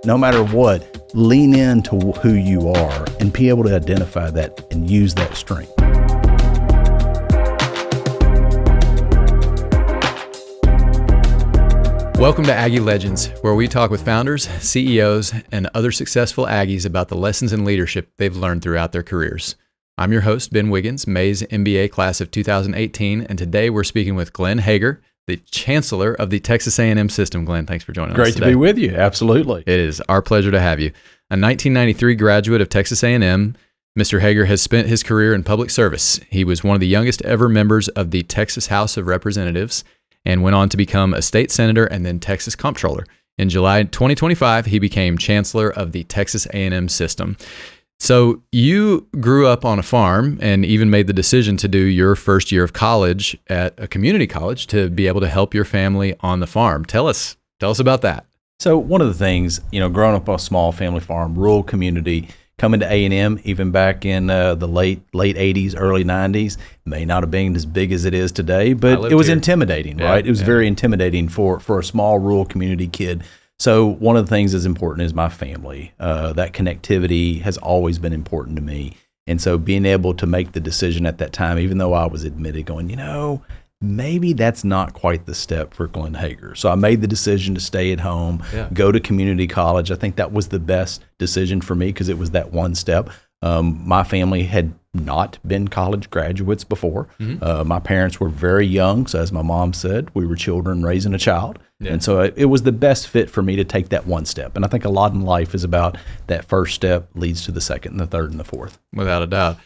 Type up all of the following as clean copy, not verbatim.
no matter what, lean into who you are and be able to identify that and use that strength. Welcome to Aggie Legends, where we talk with founders, CEOs, and other successful Aggies about the lessons in leadership they've learned throughout their careers. I'm your host, Ben Wiggins, Mays MBA class of 2018, and today we're speaking with Glenn Hegar, the Chancellor of the Texas A&M system. Glenn, thanks for joining us Great today. to be with you. Absolutely. It is our pleasure to have you. A 1993 graduate of Texas A&M, Mr. Hegar has spent his career in public service. He was one of the youngest ever members of the Texas House of Representatives and went on to become a state senator and then Texas comptroller. In July 2025, he became Chancellor of the Texas A&M system. So you grew up on a farm and even made the decision to do your first year of college at a community college to be able to help your family on the farm. Tell us about that. So one of the things, growing up on a small family farm, rural community, coming to A&M, even back in the late 80s, early 90s, may not have been as big as it is today, but it was intimidating, right? It was very intimidating for a small rural community kid. So one of the things that's important is my family. That connectivity has always been important to me. And so being able to make the decision at that time, even though I was admitted going, maybe that's not quite the step for Glenn Hegar. So I made the decision to stay at home, go to community college. I think that was the best decision for me because it was that one step. My family had not been college graduates before. My parents were very young. So as my mom said, we were children raising a child. And so it was the best fit for me to take that one step. And I think a lot in life is about that first step leads to the second and the third and the fourth. Without a doubt.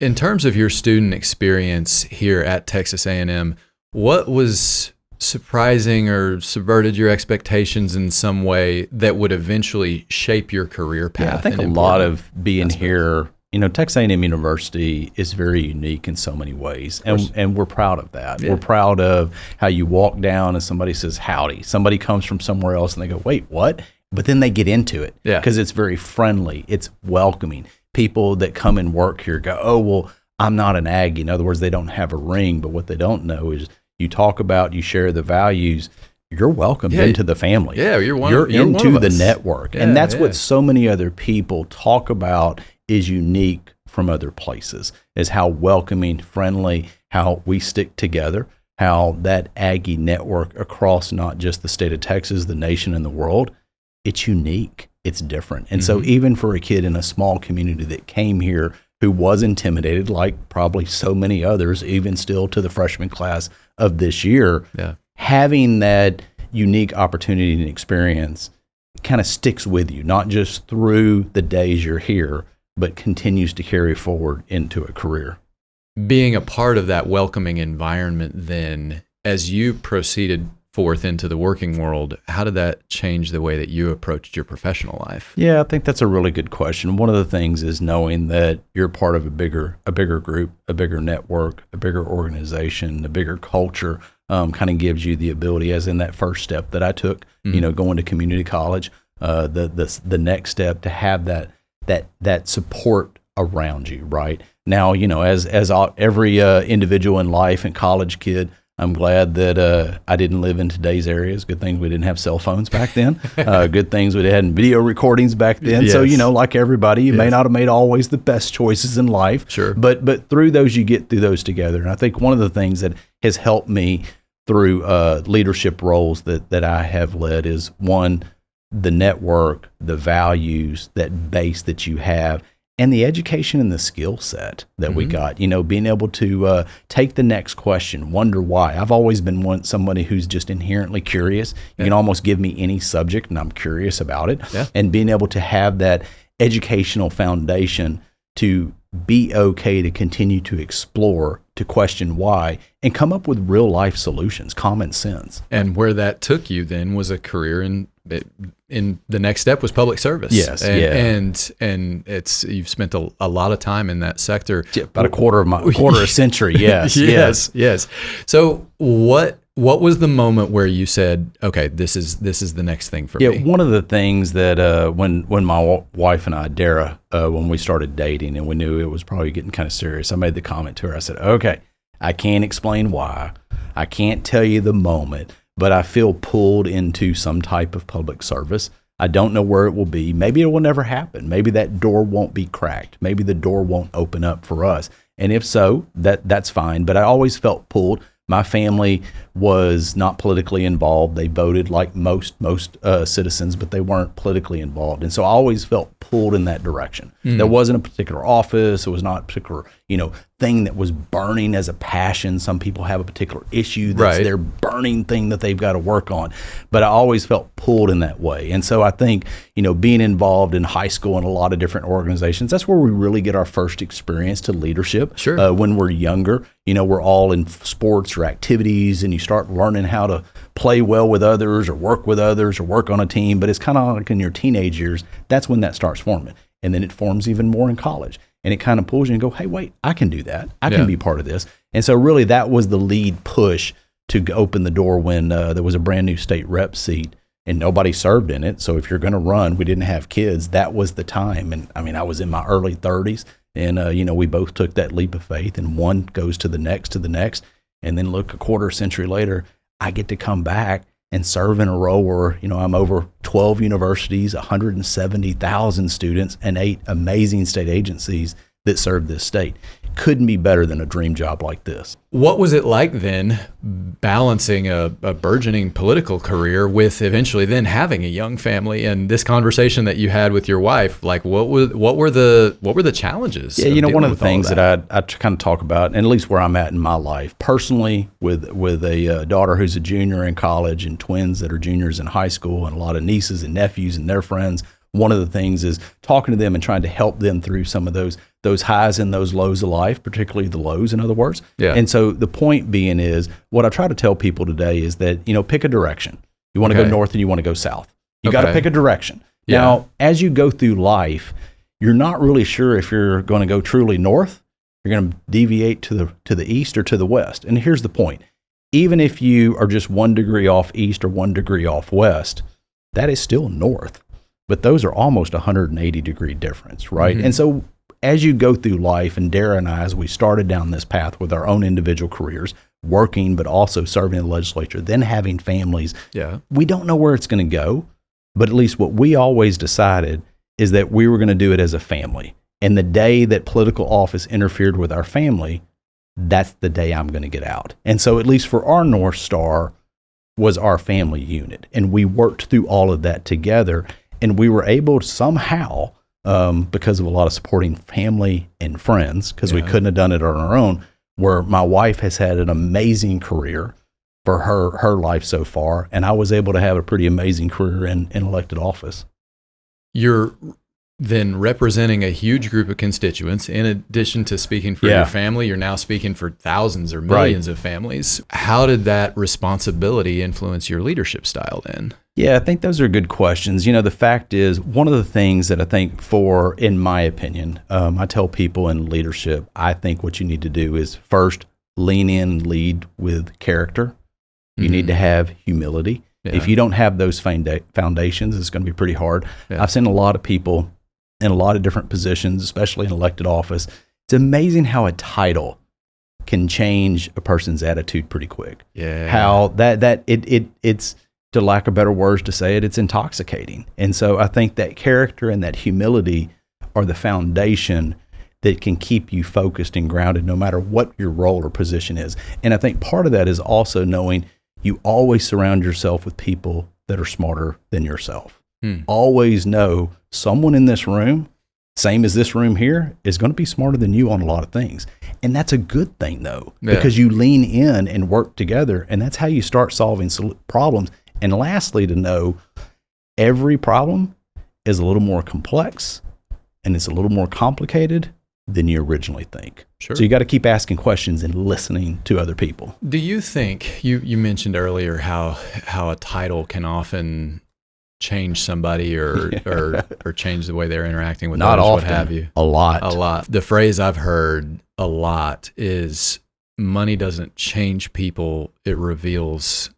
In terms of your student experience here at Texas A&M, what was surprising or subverted your expectations in some way that would eventually shape your career path? I think a lot of being here, Texas A&M University is very unique in so many ways, and we're proud of that. We're proud of how you walk down and somebody says, howdy. Somebody comes from somewhere else and they go, wait, what? But then they get into it because it's very friendly. It's welcoming. People that come and work here go, oh, well, I'm not an Aggie. In other words, they don't have a ring, but what they don't know is you talk about, you share the values, you're welcomed into the family. Yeah, you're into the network. And that's what so many other people talk about is unique from other places, is how welcoming, friendly, how we stick together, how that Aggie network across not just the state of Texas, the nation, and the world, it's unique. It's different. And so even for a kid in a small community that came here who was intimidated, like probably so many others, even still to the freshman class of this year, having that unique opportunity and experience kind of sticks with you, not just through the days you're here, but continues to carry forward into a career. Being a part of that welcoming environment then, as you proceeded forth into the working world, how did that change the way that you approached your professional life? Yeah, I think that's a really good question. One of the things is knowing that you're part of a bigger group, a bigger network, a bigger organization, a bigger culture, kind of gives you the ability, as in that first step that I took, going to community college, the next step to have that support around you, right? Now, as every individual in life and college kid, I'm glad that I didn't live in today's areas. Good thing we didn't have cell phones back then. Good things we had video recordings back then. So, like everybody, you may not have made always the best choices in life. Sure. But through those, you get through those together. And I think one of the things that has helped me through leadership roles that I have led is, one, the network, the values, that base that you have, and the education and the skill set that we got, being able to take the next question, wonder why. I've always been somebody who's just inherently curious. You can almost give me any subject and I'm curious about it. And being able to have that educational foundation to be okay to continue to explore, to question why, and come up with real life solutions, common sense. And where that took you then was a career in the next step was public service. Yes, and it's you've spent a lot of time in that sector. About a quarter of a century. Yes. So what was the moment where you said, okay, this is the next thing for me? Yeah, one of the things that when my wife and I, Dara, when we started dating and we knew it was probably getting kind of serious, I made the comment to her. I said, okay, I can't explain why. I can't tell you the moment, but I feel pulled into some type of public service. I don't know where it will be. Maybe it will never happen. Maybe that door won't be cracked. Maybe the door won't open up for us. And if so, that's fine. But I always felt pulled. My family was not politically involved. They voted like most citizens, but they weren't politically involved. And so I always felt pulled in that direction. There wasn't a particular office. It was not a particular, thing that was burning as a passion. Some people have a particular issue that's their burning thing that they've got to work on. But I always felt pulled in that way. And so I think, being involved in high school in a lot of different organizations, that's where we really get our first experience to leadership. Sure. When we're younger, we're all in sports or activities, and you start learning how to play well with others or work with others or work on a team. But it's kind of like in your teenage years, that's when that starts forming. And then it forms even more in college. And it kind of pulls you and go, hey, wait, I can do that. I can be part of this. And so really that was the lead push to open the door when there was a brand new state rep seat and nobody served in it. So if you're going to run, we didn't have kids. That was the time. And I mean, I was in my early 30s and, we both took that leap of faith, and one goes to the next. And then look, a quarter century later, I get to come back and serve in a role where, I'm over 12 universities, 170,000 students, and 8 amazing state agencies that serve this state. Couldn't be better than a dream job like this. What was it like then balancing a burgeoning political career with eventually then having a young family, and this conversation that you had with your wife? Like what were the challenges? Yeah, one of the things that I kind of talk about, and at least where I'm at in my life personally, with a daughter who's a junior in college and twins that are juniors in high school, and a lot of nieces and nephews and their friends. One of the things is talking to them and trying to help them through some of those highs and those lows of life, particularly the lows, in other words. Yeah. And so the point being is, what I try to tell people today is that, pick a direction. You want to go north and you want to go south. You got to pick a direction. Yeah. Now, as you go through life, you're not really sure if you're going to go truly north, you're going to deviate to the east or to the west. And here's the point. Even if you are just 1 degree off east or 1 degree off west, that is still north. But those are almost 180-degree difference, right? Mm-hmm. And so as you go through life, and Dara and I, as we started down this path with our own individual careers, working but also serving in the legislature, then having families, we don't know where it's going to go. But at least what we always decided is that we were going to do it as a family. And the day that political office interfered with our family, that's the day I'm going to get out. And so at least for our North Star was our family unit. And we worked through all of that together. And we were able to somehow, because of a lot of supporting family and friends, because we couldn't have done it on our own, where my wife has had an amazing career for her life so far, and I was able to have a pretty amazing career in elected office. You're then representing a huge group of constituents. In addition to speaking for your family, you're now speaking for thousands or millions of families. How did that responsibility influence your leadership style then? Yeah, I think those are good questions. The fact is, one of the things that I think in my opinion, I tell people in leadership, I think what you need to do is first lean in and lead with character. You need to have humility. Yeah. If you don't have those foundations, it's going to be pretty hard. Yeah. I've seen a lot of people in a lot of different positions, especially in elected office. It's amazing how a title can change a person's attitude pretty quick. Yeah. How it's, to lack of better words to say it, it's intoxicating. And so I think that character and that humility are the foundation that can keep you focused and grounded no matter what your role or position is. And I think part of that is also knowing you always surround yourself with people that are smarter than yourself. Always know someone in this room, same as this room here, is going to be smarter than you on a lot of things. And that's a good thing, though, because you lean in and work together, and that's how you start solving problems. And lastly, to know every problem is a little more complex and it's a little more complicated than you originally think. Sure. So you got to keep asking questions and listening to other people. Do you think, you mentioned earlier how a title can often change somebody or change the way they're interacting with Not others, often, what have you? A lot. The phrase I've heard a lot is money doesn't change people, it reveals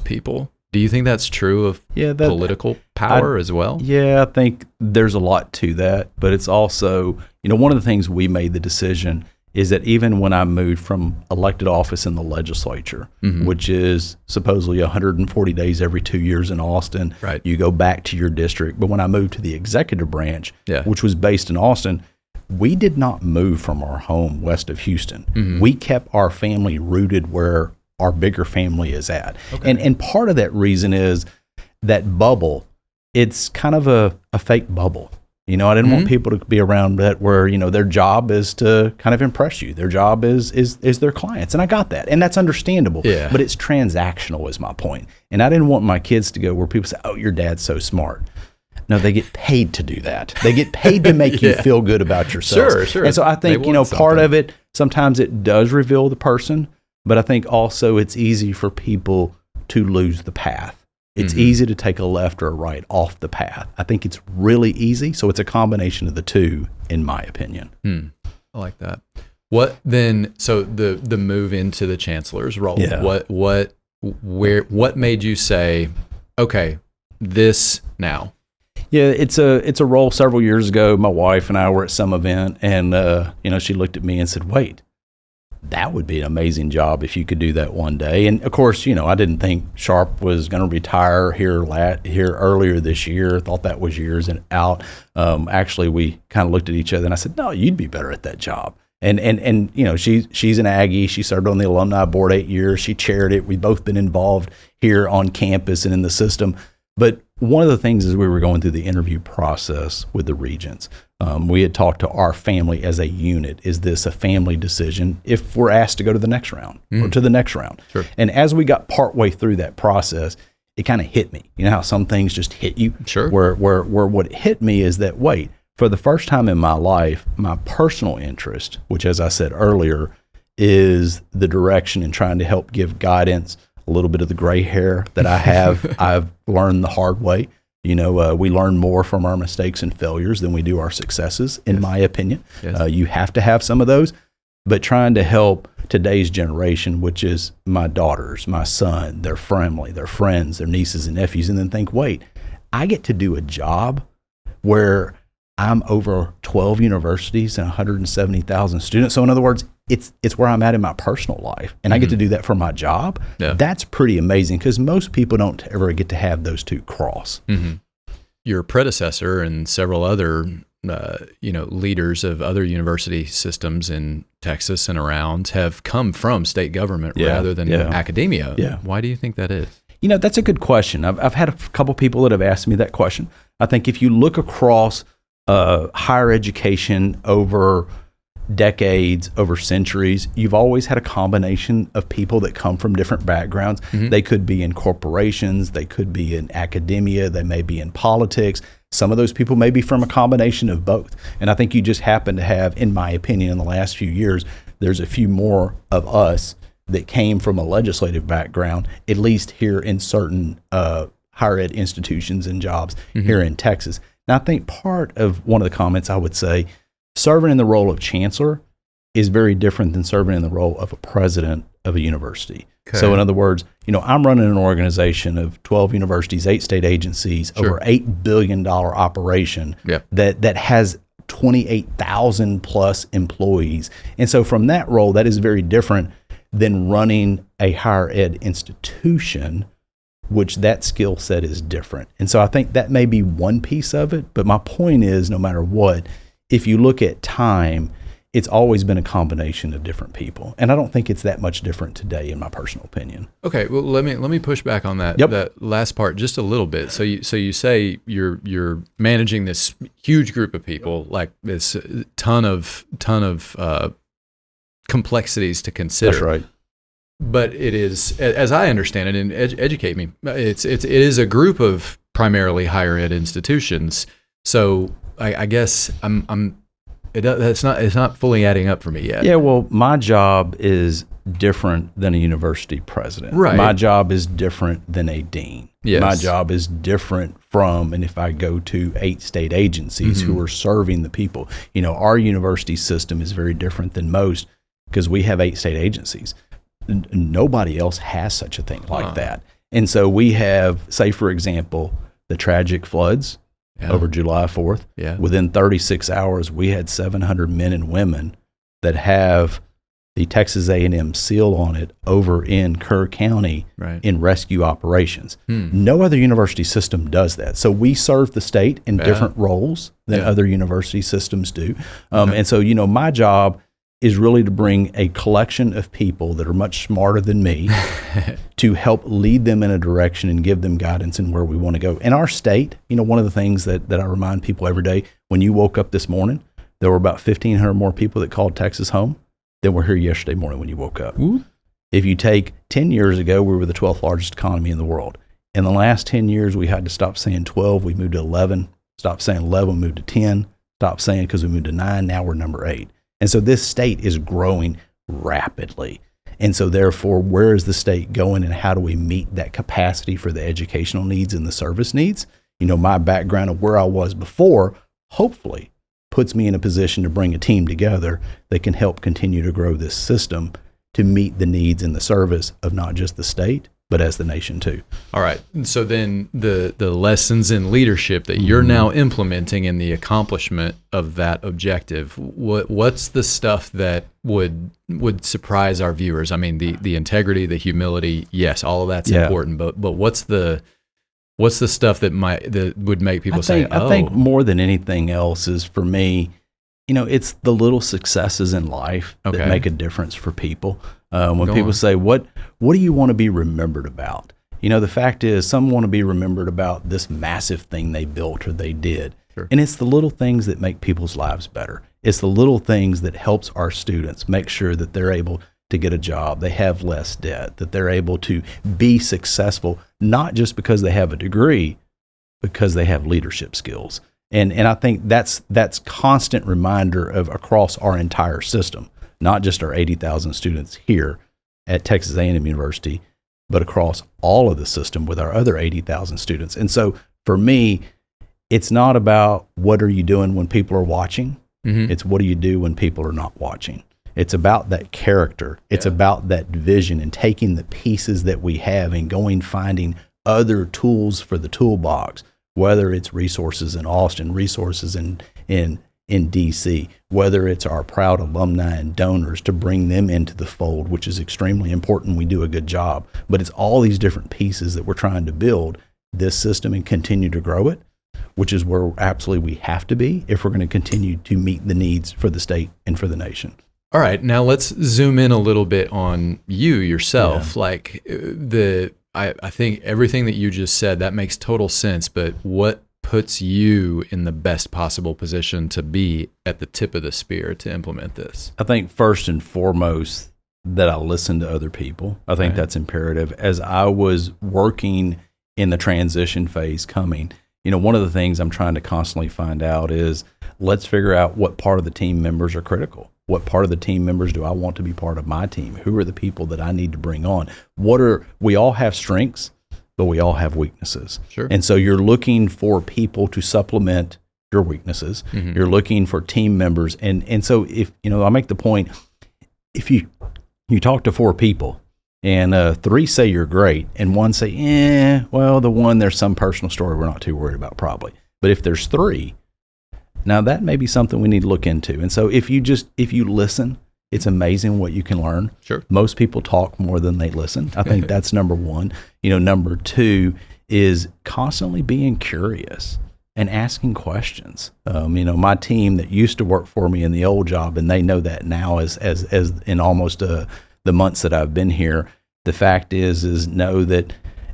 people. Do you think that's true of political power as well? Yeah, I think there's a lot to that, but it's also, one of the things we made the decision is that even when I moved from elected office in the legislature, which is supposedly 140 days every 2 years in Austin, right, you go back to your district. But when I moved to the executive branch, which was based in Austin, we did not move from our home west of Houston. We kept our family rooted where our bigger family is at. And part of that reason is that bubble, it's kind of a fake bubble. You know, I didn't want people to be around that where, you know, their job is to kind of impress you. Their job is their clients. And I got that. And that's understandable. Yeah. But it's transactional is my point. And I didn't want my kids to go where people say, oh, your dad's so smart. No, they get paid to do that. They get paid to make you feel good about yourself. Sure. And so I think, you know, part of it, sometimes it does reveal the person. But I think also it's easy for people to lose the path. It's easy to take a left or a right off the path. I think it's really easy. So it's a combination of the two, in my opinion. I like that. What then? So the move into the chancellor's role. Yeah. What made you say, okay, this now? Yeah, it's a role. Several years ago, my wife and I were at some event, and you know, she looked at me and said, "Wait, that would be an amazing job if you could do that one day." And of course, you know, I didn't think Sharp was going to retire here earlier this year. Thought that was years and out. Actually, we kind of looked at each other and I said, "No, you'd be better at that job." And you know, she's an Aggie. She served on the alumni board 8 years. She chaired it. We've both been involved here on campus and in the system. But one of the things as we were going through the interview process with the regents, we had talked to our family as a unit. Is this a family decision if we're asked to go to the next round or to the next round? Sure. And as we got partway through that process, it kind of hit me. You know how some things just hit you? Sure. Where what hit me is that, wait, for the first time in my life, my personal interest, which as I said earlier, is the direction and trying to help give guidance. A little bit of the gray hair that I have, I've learned the hard way. You know, we learn more from our mistakes and failures than we do our successes, in my opinion. Yes. You have to have some of those, but trying to help today's generation, which is my daughters, my son, their family, their friends, their nieces and nephews, and then think, wait, I get to do a job where I'm over 12 universities and 170,000 students. So in other words, it's where I'm at in my personal life, and I get to do that for my job. Yeah. That's pretty amazing because most people don't ever get to have those two cross. Your predecessor and several other leaders of other university systems in Texas and around have come from state government rather than academia. Yeah. Why do you think that is? You know, that's a good question. I've had a couple people that have asked me that question. I think if you look across higher education over decades, over centuries, you've always had a combination of people that come from different backgrounds. They could be in corporations, they could be in academia, they may be in politics. Some of those people may be from a combination of both. And I think you just happen to have, in my opinion, in the last few years, there's a few more of us that came from a legislative background, at least here in certain higher ed institutions and jobs here in Texas. Now, I think part of one of the comments I would say, serving in the role of chancellor is very different than serving in the role of a president of a university. Okay. So in other words, you know, I'm running an organization of 12 universities, 8 state agencies, over $8 billion operation that has 28,000 plus employees. And so from that role, that is very different than running a higher ed institution, which that skill set is different. And so I think that may be one piece of it. But my point is, no matter what, if you look at time, it's always been a combination of different people. And I don't think it's that much different today, in my personal opinion. Okay, well, let me push back on that that last part just a little bit. So you say you're managing this huge group of people, like this ton of complexities to consider. That's right. But it is, as I understand it, and educate me, it is a group of primarily higher ed institutions. So I guess it's not fully adding up for me yet. Yeah, well, my job is different than a university president. Right. My job is different than a dean. Yes. My job is different from, and if I go to 8 state agencies who are serving the people, you know, our university system is very different than most because we have 8 state agencies. Nobody else has such a thing like that. And so we have, say, for example, the tragic floods over July 4th. Yeah. Within 36 hours, we had 700 men and women that have the Texas A&M seal on it over in Kerr County in rescue operations. No other university system does that. So we serve the state in different roles than other university systems do. And so, my job is really to bring a collection of people that are much smarter than me to help lead them in a direction and give them guidance in where we want to go. In our state, one of the things that I remind people every day, when you woke up this morning, there were about 1,500 more people that called Texas home than were here yesterday morning when you woke up. Ooh. If you take 10 years ago, we were the 12th largest economy in the world. In the last 10 years, we had to stop saying 12. We moved to 11. Stopped saying 11, moved to 10. Stopped saying because we moved to 9. Now we're number 8. And so this state is growing rapidly. And so therefore, where is the state going and how do we meet that capacity for the educational needs and the service needs? My background of where I was before, hopefully, puts me in a position to bring a team together that can help continue to grow this system to meet the needs and the service of not just the state, but as the nation too. All right. So then the lessons in leadership that you're now implementing in the accomplishment of that objective, what's the stuff that would surprise our viewers? I mean, the integrity, the humility, yes, all of that's important, but what's the stuff that would make people say, oh? I think more than anything else is, for me, it's the little successes in life that make a difference for people. When people say, what do you want to be remembered about? The fact is, some want to be remembered about this massive thing they built or they did. Sure. And it's the little things that make people's lives better. It's the little things that helps our students make sure that they're able to get a job, they have less debt, that they're able to be successful, not just because they have a degree, because they have leadership skills. And I think that's constant reminder of across our entire system, not just our 80,000 students here at Texas A&M University, but across all of the system with our other 80,000 students. And so for me, it's not about what are you doing when people are watching. It's what do you do when people are not watching. It's about that character. It's about that vision and taking the pieces that we have and finding other tools for the toolbox, whether it's resources in Austin, resources in DC, whether it's our proud alumni and donors to bring them into the fold, which is extremely important. We do a good job, but it's all these different pieces that we're trying to build this system and continue to grow it, which is where absolutely we have to be if we're going to continue to meet the needs for the state and for the nation. All right, now let's zoom in a little bit on you yourself. Like I think everything that you just said, that makes total sense, but what puts you in the best possible position to be at the tip of the spear to implement this? I think first and foremost that I listen to other people. I think that's imperative. As I was working in the transition phase coming, one of the things I'm trying to constantly find out is let's figure out what part of the team members are critical. What part of the team members do I want to be part of my team? Who are the people that I need to bring on? We all have strengths, but we all have weaknesses. Sure. And so you're looking for people to supplement your weaknesses. You're looking for team members. And so if, I make the point, if you talk to 4 people and 3 say you're great and 1 say, the one, there's some personal story we're not too worried about probably. But if there's 3, now that may be something we need to look into. And so if you listen, it's amazing what you can learn. Sure. Most people talk more than they listen. I think that's number 1. Number 2 is constantly being curious and asking questions. My team that used to work for me in the old job, and they know that now as in almost the months that I've been here, the fact is know that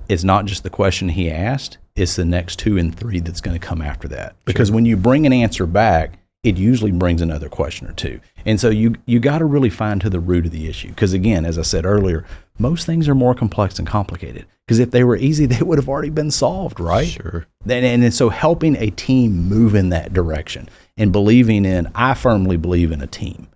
it's not just the question he asked, it's the next 2 and 3 that's going to come after that. Because when you bring an answer back, it usually brings another question or 2. And so you got to really find to the root of the issue. Because again, as I said earlier, most things are more complex and complicated. Because if they were easy, they would have already been solved, right? Sure. And so helping a team move in that direction and I firmly believe in a team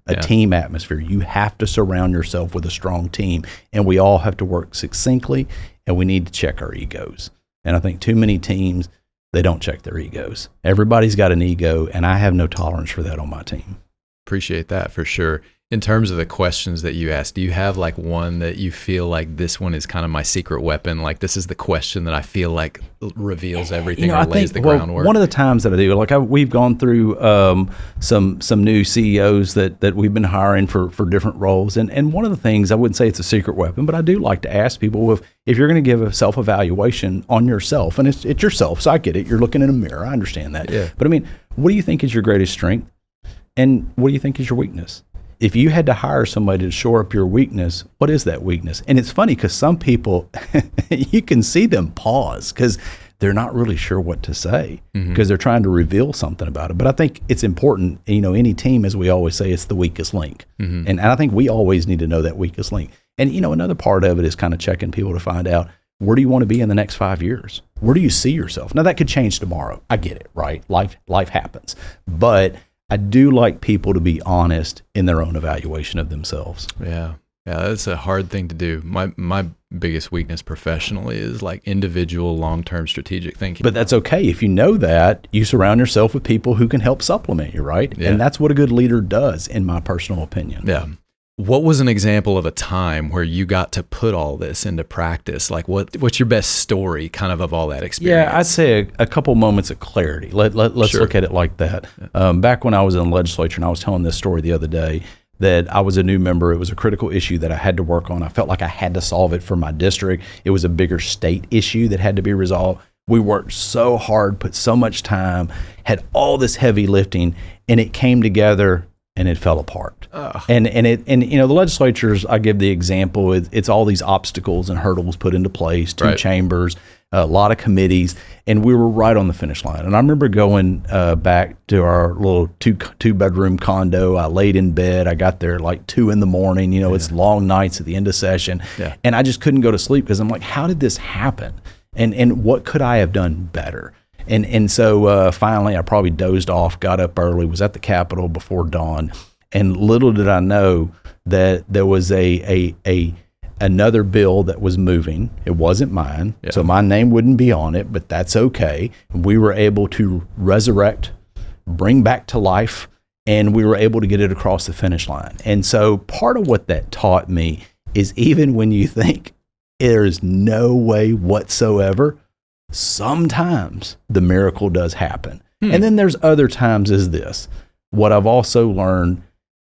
atmosphere. You have to surround yourself with a strong team. And we all have to work succinctly, and we need to check our egos. And I think too many teams, they don't check their egos. Everybody's got an ego, and I have no tolerance for that on my team. Appreciate that for sure. In terms of the questions that you ask, do you have like one that you feel like this one is kind of my secret weapon? Like this is the question that I feel like reveals everything or lays the groundwork? One of the times that I do, like we've gone through some new CEOs that we've been hiring for different roles. And one of the things, I wouldn't say it's a secret weapon, but I do like to ask people if you're going to give a self-evaluation on yourself, and it's yourself, so I get it. You're looking in a mirror. I understand that. Yeah. But I mean, what do you think is your greatest strength? And what do you think is your weakness? If you had to hire somebody to shore up your weakness, what is that weakness? And it's funny because some people, you can see them pause because they're not really sure what to say because they're trying to reveal something about it. But I think it's important, any team, as we always say, it's the weakest link. And I think we always need to know that weakest link. And, another part of it is kind of checking people to find out, where do you want to be in the next 5 years? Where do you see yourself? Now, that could change tomorrow. I get it, right? Life happens. But I do like people to be honest in their own evaluation of themselves. Yeah, that's a hard thing to do. My biggest weakness professionally is like individual long-term strategic thinking. But that's okay. If you know that, you surround yourself with people who can help supplement you, right? Yeah. And that's what a good leader does, in my personal opinion. Yeah. What was an example of a time where you got to put all this into practice? Like what's your best story kind of all that experience? Yeah, I'd say a couple moments of clarity. Let's look at it like that. Back when I was in the legislature, and I was telling this story the other day, that I was a new member. It was a critical issue that I had to work on. I felt like I had to solve it for my district. It was a bigger state issue that had to be resolved. We worked so hard, put so much time, had all this heavy lifting, and it came together and it fell apart. And the legislatures, I give the example, it's all these obstacles and hurdles put into place, two chambers, a lot of committees, and we were right on the finish line. And I remember going back to our little two bedroom condo. I laid in bed. I got there like 2 a.m. It's long nights at the end of session, and I just couldn't go to sleep because I'm like, how did this happen? And what could I have done better? And so finally, I probably dozed off, got up early, was at the Capitol before dawn, and little did I know that there was another bill that was moving. It wasn't mine, so my name wouldn't be on it, but that's okay. We were able to resurrect, bring back to life, and we were able to get it across the finish line. And so part of what that taught me is even when you think there is no way whatsoever, sometimes the miracle does happen. And then there's other times as this. What I've also learned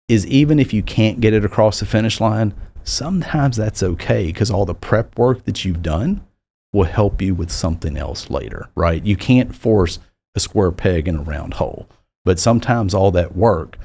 is even if you can't get it across the finish line, sometimes that's okay because all the prep work that you've done will help you with something else later, right? You can't force a square peg in a round hole, but sometimes all that work,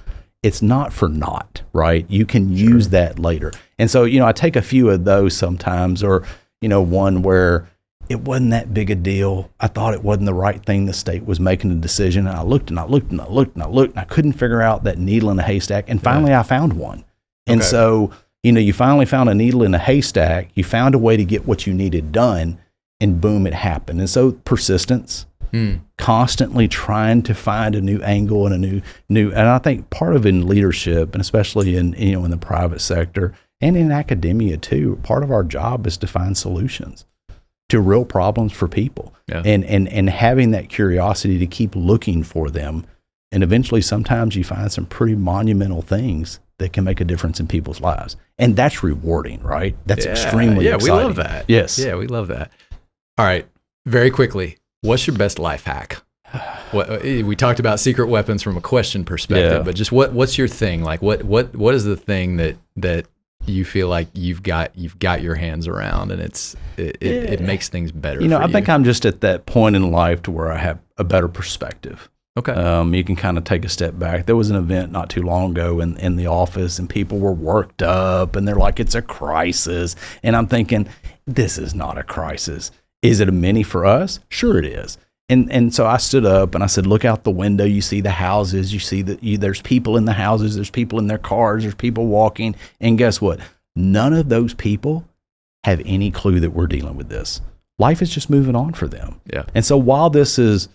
it's not for naught, right? You can use that later. And so, I take a few of those sometimes, or, one where it wasn't that big a deal. I thought it wasn't the right thing. The state was making a decision, and I looked and I looked and I looked and I looked, and I couldn't figure out that needle in a haystack. And finally, I found one. And so, you finally found a needle in a haystack. You found a way to get what you needed done, and boom, it happened. And so, persistence, constantly trying to find a new angle and a new. And I think part of it in leadership, and especially in in the private sector and in academia too, part of our job is to find solutions to real problems for people, and having that curiosity to keep looking for them. And eventually, sometimes you find some pretty monumental things that can make a difference in people's lives. And that's rewarding, right? That's extremely exciting. Yeah, we love that. Yes. Yeah, we love that. All right, very quickly, what's your best life hack? We talked about secret weapons from a question perspective, but just what's your thing? Like what is the thing that you feel like you've got your hands around, and it makes things better? I think I'm just at that point in life to where I have a better perspective. Okay. You can kind of take a step back. There was an event not too long ago in the office, and people were worked up, and they're like, it's a crisis. And I'm thinking, this is not a crisis. Is it a mini for us? Sure it is. And so I stood up and I said, look out the window. You see the houses. You see that there's people in the houses. There's people in their cars. There's people walking. And guess what? None of those people have any clue that we're dealing with this. Life is just moving on for them. Yeah. And so while this is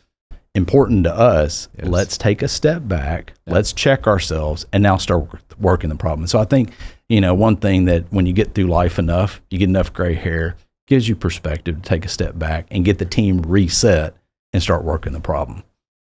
important to us, let's take a step back. Let's check ourselves and now start working the problem. So I think, one thing that when you get through life enough, you get enough gray hair, gives you perspective to take a step back and get the team reset and start working the problem.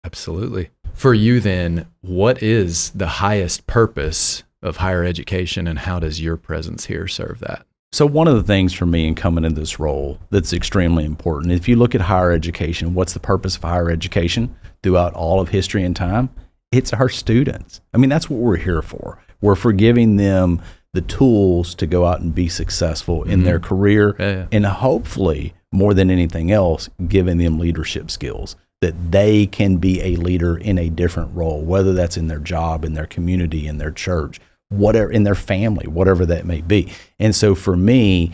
Absolutely. For you then, what is the highest purpose of higher education, and how does your presence here serve that? So one of the things for me in coming into this role that's extremely important, if you look at higher education, what's the purpose of higher education throughout all of history and time? It's our students. I mean, that's what we're here for. We're for giving them the tools to go out and be successful in their career, and hopefully, more than anything else, giving them leadership skills that they can be a leader in a different role, whether that's in their job, in their community, in their church, whatever, in their family, whatever that may be. And so for me,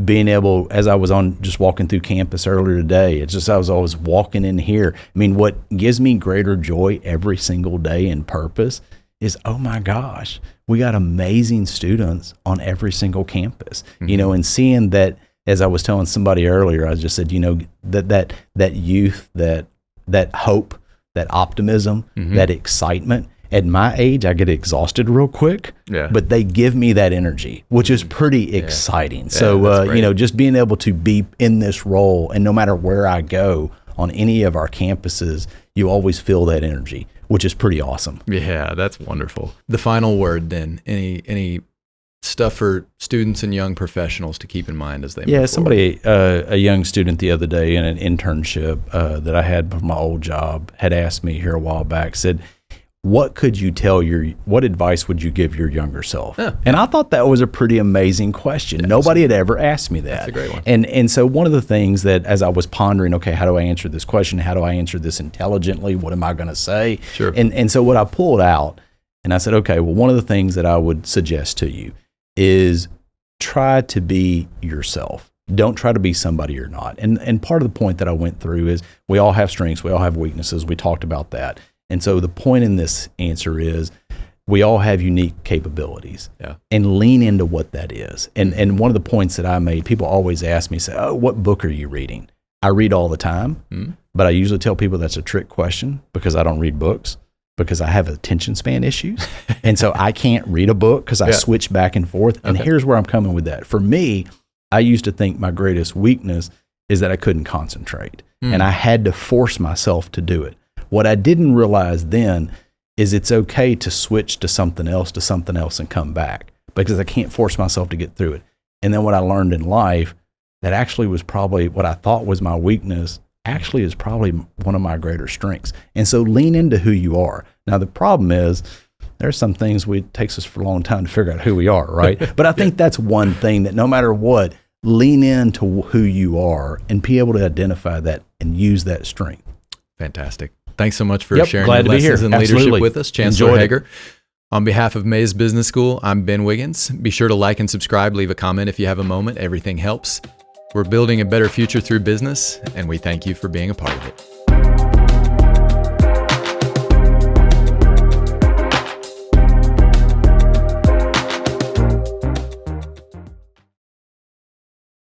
being able, as I was just walking through campus earlier today, it's just, I was always walking in here. I mean, what gives me greater joy every single day and purpose is, oh my gosh, we got amazing students on every single campus, and seeing that, as I was telling somebody earlier, I just said, that youth, that hope, that optimism, that excitement. At my age, I get exhausted real quick, but they give me that energy, which is pretty exciting. So, just being able to be in this role, and no matter where I go on any of our campuses, you always feel that energy, which is pretty awesome. Yeah, that's wonderful. The final word then, any stuff for students and young professionals to keep in mind as they move forward? Somebody, a young student the other day in an internship that I had from my old job had asked me here a while back, said, what advice would you give your younger self? And I thought that was a pretty amazing question. Nobody had ever asked me that. That's a great one. And so one of the things that, as I was pondering, okay, how do I answer this question? How do I answer this intelligently? What am I going to say? Sure. And so what I pulled out, and I said, okay, well, one of the things that I would suggest to you is try to be yourself. Don't try to be somebody you're not. And part of the point that I went through is we all have strengths. We all have weaknesses. We talked about that. And so the point in this answer is we all have unique capabilities, and lean into what that is. And one of the points that I made, people always ask me, say, oh, what book are you reading? I read all the time, but I usually tell people that's a trick question because I don't read books, because I have attention span issues. And so I can't read a book because I switch back and forth. And here's where I'm coming with that. For me, I used to think my greatest weakness is that I couldn't concentrate, and I had to force myself to do it. What I didn't realize then is it's okay to switch to something else, and come back, because I can't force myself to get through it. And then what I learned in life, that actually was probably what I thought was my weakness, actually is probably one of my greater strengths. And so lean into who you are. Now, the problem is there's some things it takes us for a long time to figure out who we are, right? But I think that's one thing, that no matter what, lean into who you are and be able to identify that and use that strength. Fantastic. Thanks so much for sharing glad your to be lessons here. and Absolutely. leadership with us, Chancellor Enjoyed Hegar. On behalf of Mays Business School, I'm Ben Wiggins. Be sure to like and subscribe, leave a comment if you have a moment. Everything helps. We're building a better future through business, and we thank you for being a part of it.